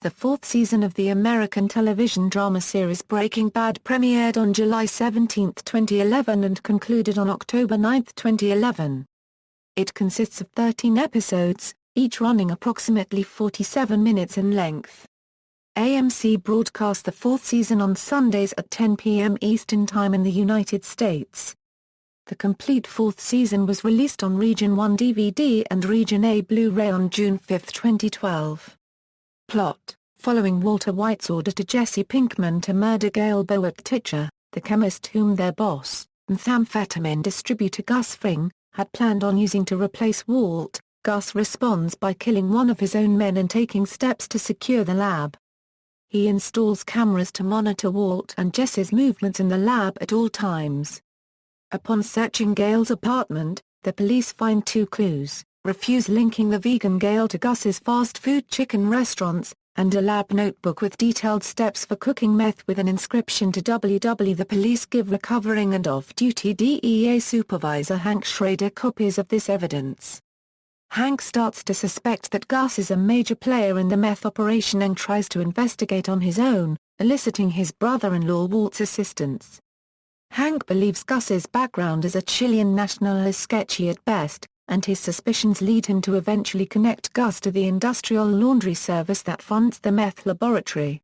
The fourth season of the American television drama series Breaking Bad premiered on July 17, 2011 and concluded on October 9, 2011. It consists of 13 episodes, each running approximately 47 minutes in length. AMC broadcast the fourth season on Sundays at 10 p.m. Eastern Time in the United States. The complete fourth season was released on Region 1 DVD and Region A Blu-ray on June 5, 2012. Plot: following Walter White's order to Jesse Pinkman to murder Gail Bowick-Titcher, the chemist whom their boss, methamphetamine distributor Gus Fring, had planned on using to replace Walt, Gus responds by killing one of his own men and taking steps to secure the lab. He installs cameras to monitor Walt and Jesse's movements in the lab at all times. Upon searching Gail's apartment, the police find two clues: refuse linking the vegan Gail to Gus's fast food chicken restaurants, and a lab notebook with detailed steps for cooking meth with an inscription to WW. The police give recovering and off-duty DEA supervisor Hank Schrader copies of this evidence. Hank starts to suspect that Gus is a major player in the meth operation and tries to investigate on his own, eliciting his brother-in-law Walt's assistance. Hank believes Gus's background as a Chilean national is sketchy at best, and his suspicions lead him to eventually connect Gus to the industrial laundry service that funds the meth laboratory.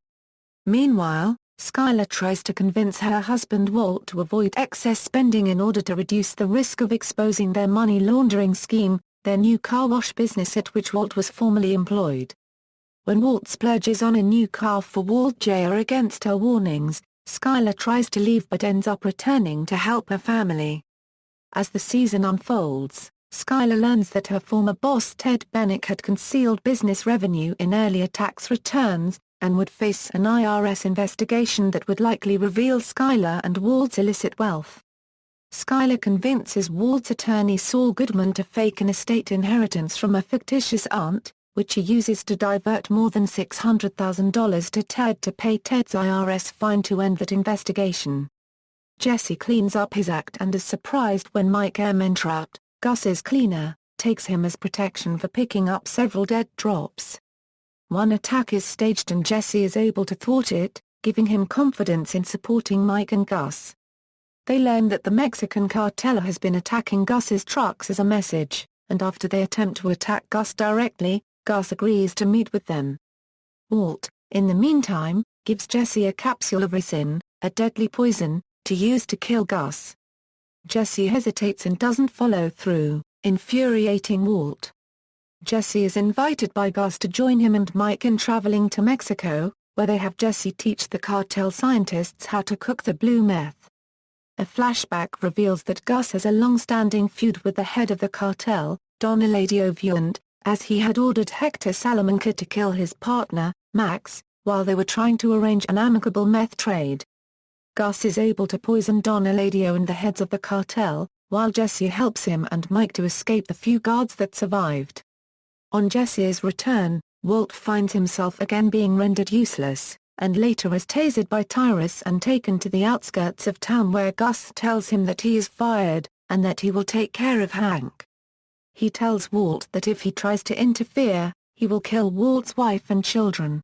Meanwhile, Skyler tries to convince her husband Walt to avoid excess spending in order to reduce the risk of exposing their money laundering scheme, their new car wash business at which Walt was formerly employed. When Walt splurges on a new car for Walt Jr. against her warnings, Skyler tries to leave but ends up returning to help her family. As the season unfolds, Skyler learns that her former boss Ted Bennick had concealed business revenue in earlier tax returns, and would face an IRS investigation that would likely reveal Skyler and Walt's illicit wealth. Skyler convinces Walt's attorney Saul Goodman to fake an estate inheritance from a fictitious aunt, which he uses to divert more than $600,000 to Ted to pay Ted's IRS fine to end that investigation. Jesse cleans up his act and is surprised when Mike Ehrmantraut, Gus's cleaner, takes him as protection for picking up several dead drops. One attack is staged and Jesse is able to thwart it, giving him confidence in supporting Mike and Gus. They learn that the Mexican cartel has been attacking Gus's trucks as a message, and after they attempt to attack Gus directly, Gus agrees to meet with them. Walt, in the meantime, gives Jesse a capsule of ricin, a deadly poison, to use to kill Gus. Jesse hesitates and doesn't follow through, infuriating Walt. Jesse is invited by Gus to join him and Mike in traveling to Mexico, where they have Jesse teach the cartel scientists how to cook the blue meth. A flashback reveals that Gus has a long-standing feud with the head of the cartel, Don Eladio Vuant, as he had ordered Hector Salamanca to kill his partner, Max, while they were trying to arrange an amicable meth trade. Gus is able to poison Don Eladio and the heads of the cartel, while Jesse helps him and Mike to escape the few guards that survived. On Jesse's return, Walt finds himself again being rendered useless, and later is tasered by Tyrus and taken to the outskirts of town where Gus tells him that he is fired, and that he will take care of Hank. He tells Walt that if he tries to interfere, he will kill Walt's wife and children.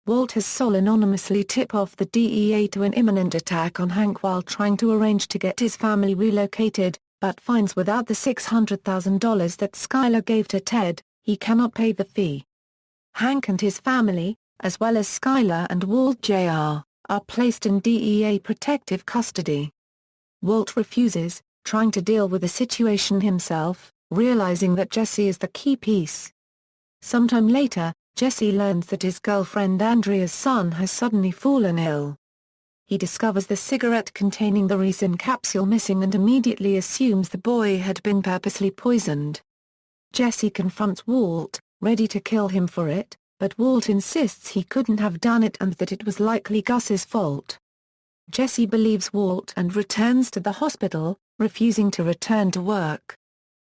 Walt has Sol anonymously tip off the DEA to an imminent attack on Hank while trying to arrange to get his family relocated, but finds without the $600,000 that Skyler gave to Ted, he cannot pay the fee. Hank and his family, as well as Skyler and Walt Jr., are placed in DEA protective custody. Walt refuses, trying to deal with the situation himself, realizing that Jesse is the key piece. Sometime later, Jesse learns that his girlfriend Andrea's son has suddenly fallen ill. He discovers the cigarette containing the ricin capsule missing and immediately assumes the boy had been purposely poisoned. Jesse confronts Walt, ready to kill him for it, but Walt insists he couldn't have done it and that it was likely Gus's fault. Jesse believes Walt and returns to the hospital, refusing to return to work.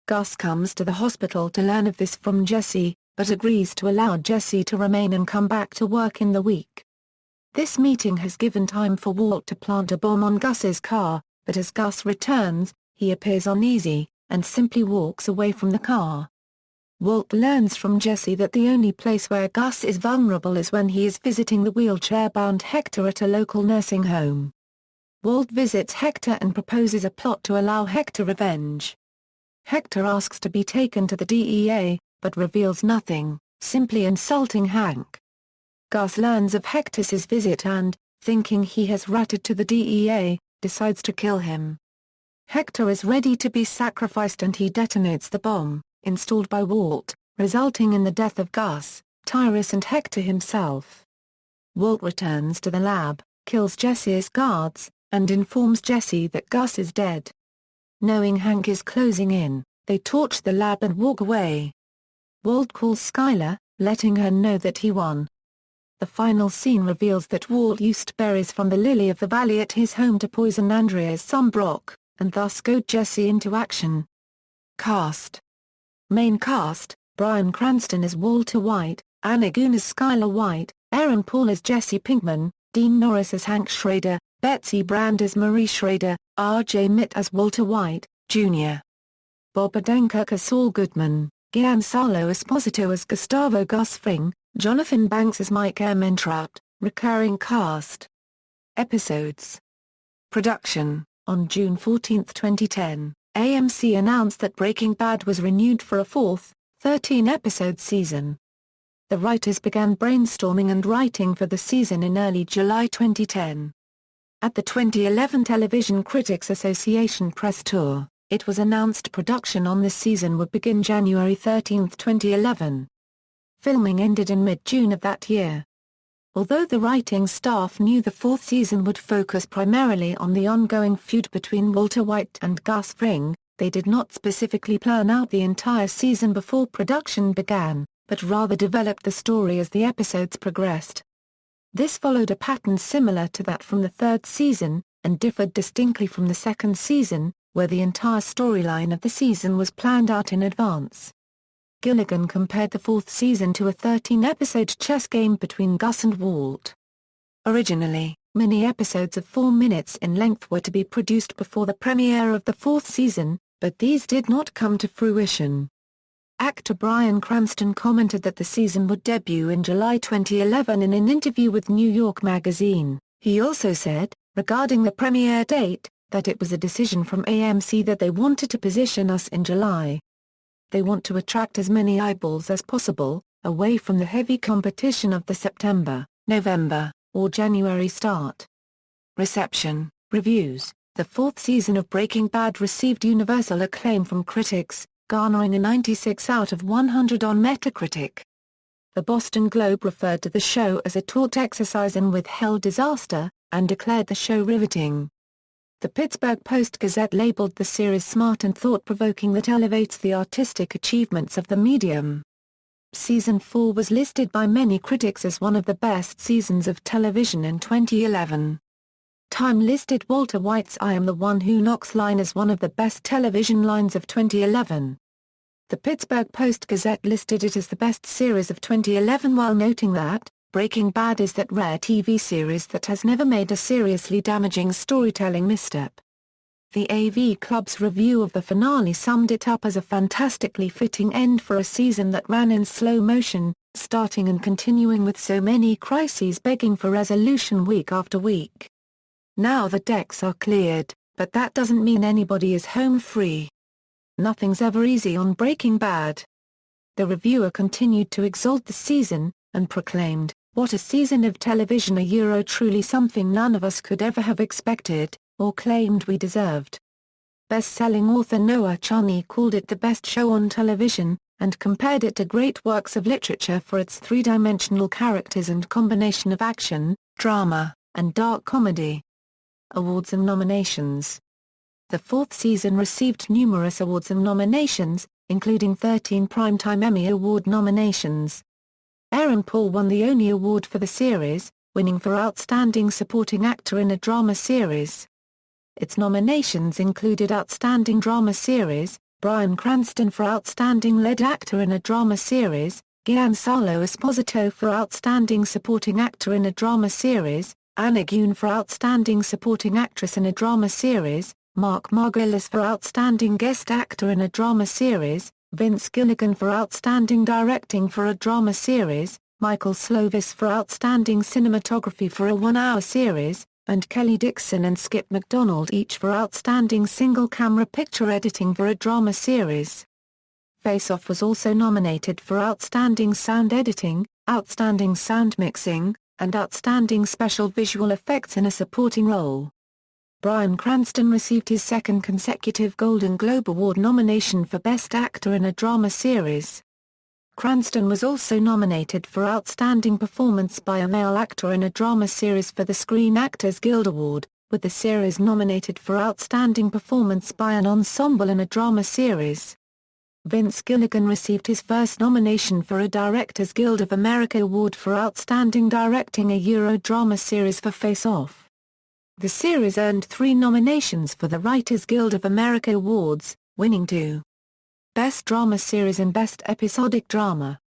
Gus comes to the hospital to learn of this from Jesse, but agrees to allow Jesse to remain and come back to work in the week. This meeting has given time for Walt to plant a bomb on Gus's car, but as Gus returns, he appears uneasy, and simply walks away from the car. Walt learns from Jesse that the only place where Gus is vulnerable is when he is visiting the wheelchair-bound Hector at a local nursing home. Walt visits Hector and proposes a plot to allow Hector revenge. Hector asks to be taken to the DEA, but reveals nothing, simply insulting Hank. Gus learns of Hector's visit and, thinking he has ratted to the DEA, decides to kill him. Hector is ready to be sacrificed and he detonates the bomb, installed by Walt, resulting in the death of Gus, Tyrus and Hector himself. Walt returns to the lab, kills Jesse's guards, and informs Jesse that Gus is dead. Knowing Hank is closing in, they torch the lab and walk away. Walt calls Skyler, letting her know that he won. The final scene reveals that Walt used berries from the lily of the valley at his home to poison Andrea's son Brock, and thus goad Jesse into action. Cast. Main cast: Bryan Cranston as Walter White, Anna Gunn as Skyler White, Aaron Paul as Jesse Pinkman, Dean Norris as Hank Schrader, Betsy Brand as Marie Schrader, R.J. Mitt as Walter White, Jr. Bob Odenkirk as Saul Goodman, Giancarlo Esposito as Gustavo Gus Fring, Jonathan Banks as Mike Ehrmantraut. Recurring cast. Episodes. Production. On June 14, 2010, AMC announced that Breaking Bad was renewed for a fourth, 13-episode season. The writers began brainstorming and writing for the season in early July 2010. At the 2011 Television Critics Association press tour, it was announced production on this season would begin January 13, 2011. Filming ended in mid-June of that year. Although the writing staff knew the fourth season would focus primarily on the ongoing feud between Walter White and Gus Fring, they did not specifically plan out the entire season before production began, but rather developed the story as the episodes progressed. This followed a pattern similar to that from the third season, and differed distinctly from the second season, where the entire storyline of the season was planned out in advance. Gilligan compared the fourth season to a 13-episode chess game between Gus and Walt. Originally, mini-episodes of 4 minutes in length were to be produced before the premiere of the fourth season, but these did not come to fruition. Actor Bryan Cranston commented that the season would debut in July 2011 in an interview with New York Magazine. He also said, regarding the premiere date, that it was a decision from AMC that they wanted to position us in July. They want to attract as many eyeballs as possible, away from the heavy competition of the September, November, or January start. Reception. Reviews. The fourth season of Breaking Bad received universal acclaim from critics, garnering a 96 out of 100 on Metacritic. The Boston Globe referred to the show as a taught exercise in withheld disaster, and declared the show riveting. The Pittsburgh Post-Gazette labeled the series smart and thought-provoking that elevates the artistic achievements of the medium. Season 4 was listed by many critics as one of the best seasons of television in 2011. Time listed Walter White's "I am the one who knocks" line as one of the best television lines of 2011. The Pittsburgh Post-Gazette listed it as the best series of 2011 while noting that, Breaking Bad is that rare TV series that has never made a seriously damaging storytelling misstep. The AV Club's review of the finale summed it up as a fantastically fitting end for a season that ran in slow motion, starting and continuing with so many crises begging for resolution week after week. Now the decks are cleared, but that doesn't mean anybody is home free. Nothing's ever easy on Breaking Bad. The reviewer continued to exalt the season, and proclaimed, "What a season of television, truly something none of us could ever have expected, or claimed we deserved." Best-selling author Noah Chani called it the best show on television, and compared it to great works of literature for its three-dimensional characters and combination of action, drama, and dark comedy. Awards and nominations. The fourth season received numerous awards and nominations, including 13 Primetime Emmy Award nominations. Aaron Paul won the Only Award for the series, winning for Outstanding Supporting Actor in a Drama Series. Its nominations included Outstanding Drama Series, Bryan Cranston for Outstanding Lead Actor in a Drama Series, Giancarlo Esposito for Outstanding Supporting Actor in a Drama Series, Anna Gunn for Outstanding Supporting Actress in a Drama Series, Mark Margolis for Outstanding Guest Actor in a Drama Series, Vince Gilligan for Outstanding Directing for a Drama Series, Michael Slovis for Outstanding Cinematography for a 1-hour series, and Kelly Dixon and Skip McDonald each for Outstanding Single-Camera Picture Editing for a Drama Series. Face Off was also nominated for Outstanding Sound Editing, Outstanding Sound Mixing, and Outstanding Special Visual Effects in a Supporting Role. Bryan Cranston received his second consecutive Golden Globe Award nomination for Best Actor in a Drama Series. Cranston was also nominated for Outstanding Performance by a Male Actor in a Drama Series for the Screen Actors Guild Award, with the series nominated for Outstanding Performance by an Ensemble in a Drama Series. Vince Gilligan received his first nomination for a Directors Guild of America Award for Outstanding Directing a Euro Drama Series for Face Off. The series earned 3 nominations for the Writers Guild of America Awards, winning 2. Best Drama Series and Best Episodic Drama.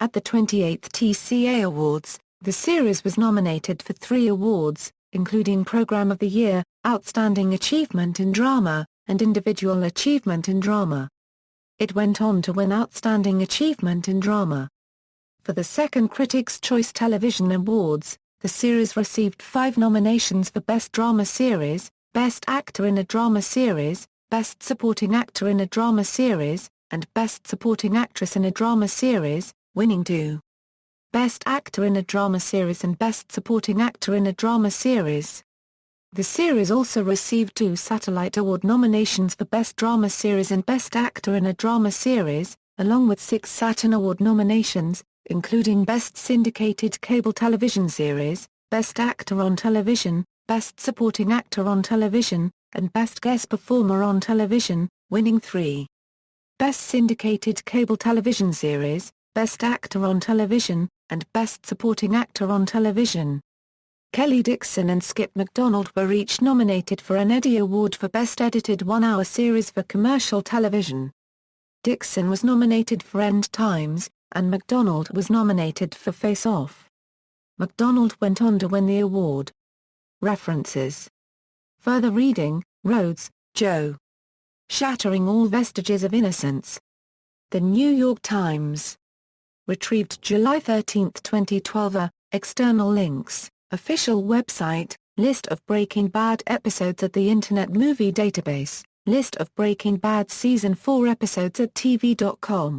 At the 28th TCA Awards, the series was nominated for 3 awards, including Program of the Year, Outstanding Achievement in Drama, and Individual Achievement in Drama. It went on to win Outstanding Achievement in Drama. For the second Critics' Choice Television Awards, the series received 5 nominations for Best Drama Series, Best Actor in a Drama Series, Best Supporting Actor in a Drama Series, and Best Supporting Actress in a Drama Series, winning 2. Best Actor in a Drama Series and Best Supporting Actor in a Drama Series. The series also received 2 Satellite Award nominations for Best Drama Series and Best Actor in a Drama Series, along with 6 Saturn Award nominations, including Best Syndicated Cable Television Series, Best Actor on Television, Best Supporting Actor on Television, and Best Guest Performer on Television, winning 3. Best Syndicated Cable Television Series, Best Actor on Television, and Best Supporting Actor on Television. Kelly Dixon and Skip McDonald were each nominated for an Eddie Award for Best Edited 1-Hour Series for Commercial Television. Dixon was nominated for End Times, and McDonald was nominated for Face Off. McDonald went on to win the award. References. Further reading, Rhodes, Joe. Shattering All Vestiges of Innocence. The New York Times. Retrieved July 13, 2012. External links, official website, list of Breaking Bad episodes at the Internet Movie Database, list of Breaking Bad Season 4 episodes at TV.com.